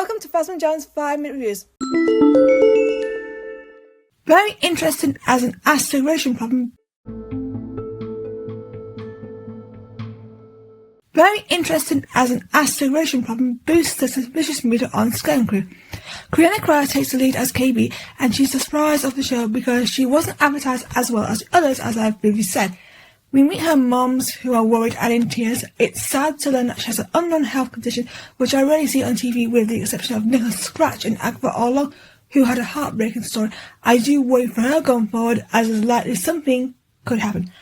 Welcome to Fasman Jones 5-minute reviews. Very interesting as an astrogation problem. Very interesting as an astrogation problem boosts the suspicious meter on Skeleton Crew. Kryiana Kratter takes the lead as KB, and she's the surprise of the show because she wasn't advertised as well as the others, as I've previously said. We meet her moms, who are worried and in tears. It's sad to learn that she has an unknown health condition, which I rarely see on TV with the exception of Nicholas Scratch and Agatha Orlog, who had a heartbreaking story. I do worry for her going forward, as is likely something could happen.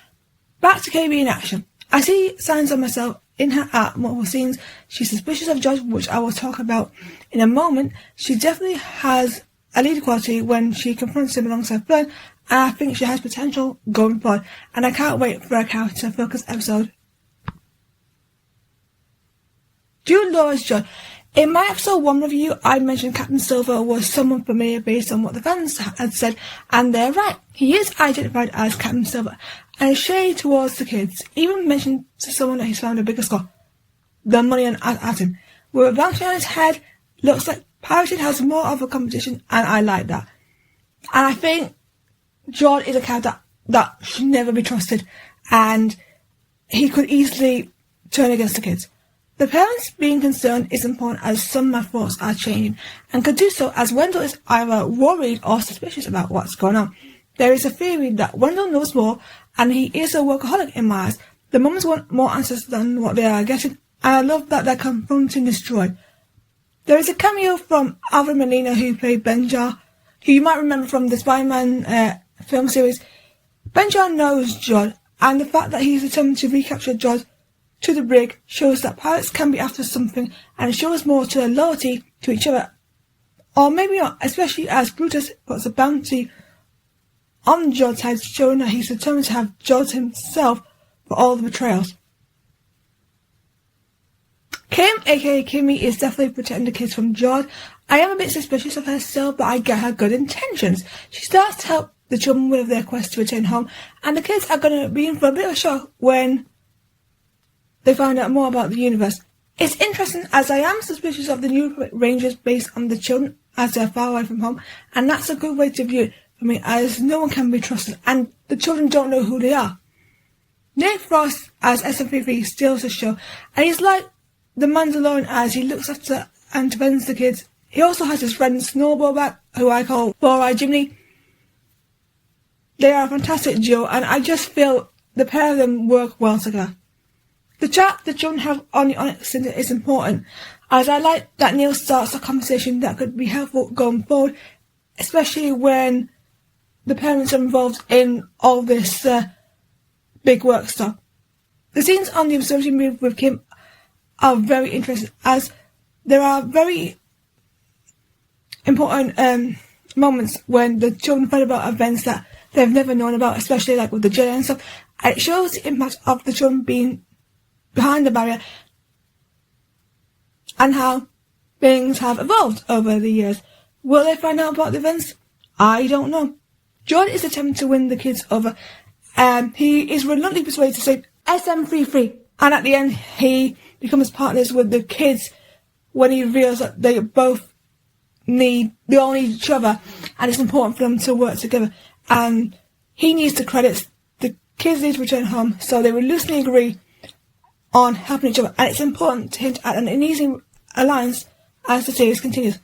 Back to KB in action. I see signs of myself in her at multiple scenes. She's suspicious of George, which I will talk about in a moment. She definitely has a lead quality when she confronts him alongside Fern, and I think she has potential going forward, and I can't wait for a character-focused episode. Jude Law as John. In my episode 1 review, I mentioned Captain Silver was someone familiar based on what the fans had said, and they're right. He is identified as Captain Silver, and a shade towards the kids. Even mentioned to someone that he's found a bigger score. The money at him. With a bounty on his head, looks like Pirated has more of a competition, and I like that. And I think George is a character that should never be trusted, and he could easily turn against the kids. The parents being concerned is important, as some of my thoughts are changing, and could do so as Wendell is either worried or suspicious about what's going on. There is a theory that Wendell knows more, and he is a workaholic in my eyes. The mums want more answers than what they are getting, and I love that they're confronting this droid. There is a cameo from Alvin Molina, who played Benjar, who you might remember from the Spider-Man film series. Benjar knows John, and the fact that he's determined to recapture John to the brig shows that pirates can be after something, and it shows more to their loyalty to each other. Or maybe not, especially as Brutus puts a bounty on John's head, showing that he's determined to have John himself for all the betrayals. Kh'ymm, aka Kh'ymm, is definitely protecting the kids from George. I am a bit suspicious of her still, but I get her good intentions. She starts to help the children with their quest to return home, and the kids are going to be in for a bit of a shock when they find out more about the universe. It's interesting, as I am suspicious of the New Rangers based on the children as they're far away from home, and that's a good way to view it for me, as no one can be trusted, and the children don't know who they are. Nick Frost as SM33 steals the show, and he's like the Mandalorian as he looks after and defends the kids. He also has his friend Snowball back, who I call Four-Eyed Jiminy. They are a fantastic duo, and I just feel the pair of them work well together. The chat the children have on the Onyx Center is important, as I like that Neil starts a conversation that could be helpful going forward, especially when the parents are involved in all this big work stuff. The scenes on the observatory move with Kh'ymm are very interesting, as there are very important moments when the children find about events that they've never known about, especially like with the Jedi and stuff, and it shows the impact of the children being behind the barrier and how things have evolved over the years. Will they find out about the events? I don't know. John is attempting to win the kids over. He is reluctantly persuaded to say SM33, and at the end he becomes partners with the kids when he reveals that they all need each other, and it's important for them to work together. And he needs the credits. The kids need to return home, so they will loosely agree on helping each other, and it's important to hint at an uneasy alliance as the series continues.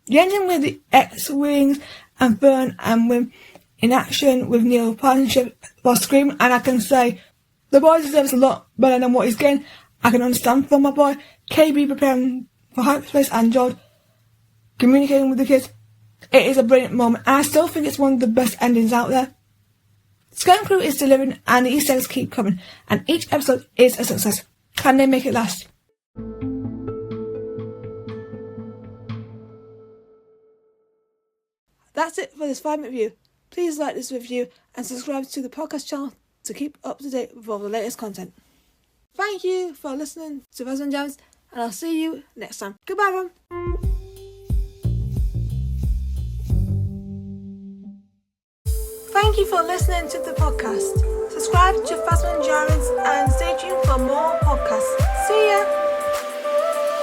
The ending with the X-Wings and Fern and Wim in action with Neil partnership was screaming, and I can say the boy deserves a lot better than what he's getting. I can understand from my boy KB preparing for hyperspace and George communicating with the kids. It is a brilliant moment, and I still think it's one of the best endings out there. Skeleton Crew is delivering, and the Easter eggs keep coming, and each episode is a success. Can they make it last? That's it for this 5-minute review. Please like this review and subscribe to the podcast channel to keep up to date with all the latest content. Thank you for listening to Fasman Jones, and I'll see you next time. Goodbye, everyone. Thank you for listening to the podcast. Subscribe to Fasman Jones and stay tuned for